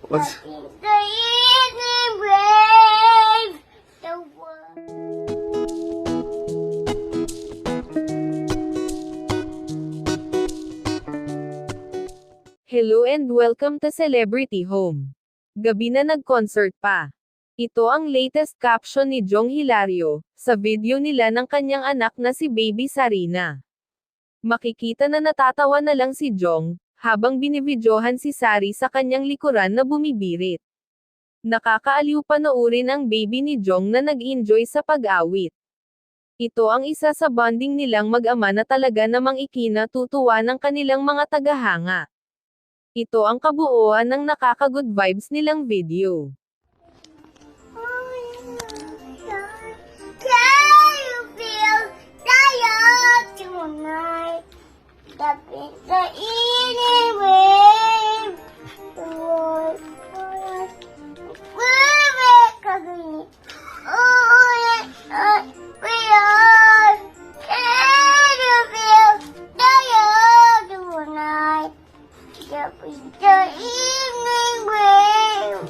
What's... The evening brave the world. Hello and welcome to Celebrity Home. Gabi na nag-concert pa. Ito ang latest caption ni Jong Hilario, sa video nila ng kanyang anak na si Baby Sarina. Makikita na natatawa na lang si Jong, habang binibidyohan si Sari sa kanyang likuran na bumibirit. Nakakaaliw panoorin ang baby ni Jong na nag-enjoy sa pag-awit. Ito ang isa sa bonding nilang mag-ama na talaga namang ikinatutuwa ng kanilang mga tagahanga. Ito ang kabuuan ng nakaka-good vibes nilang video. Can you feel tired tonight? The evening wave the world for us. We're coming. Oh, yeah, we are. Can you feel tired tonight? The evening wave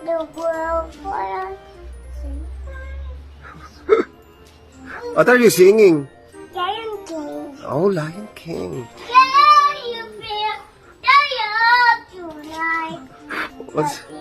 the world for us. What are you singing? Lion King. Oh, Lion King. Can you feel tired tonight? What's... The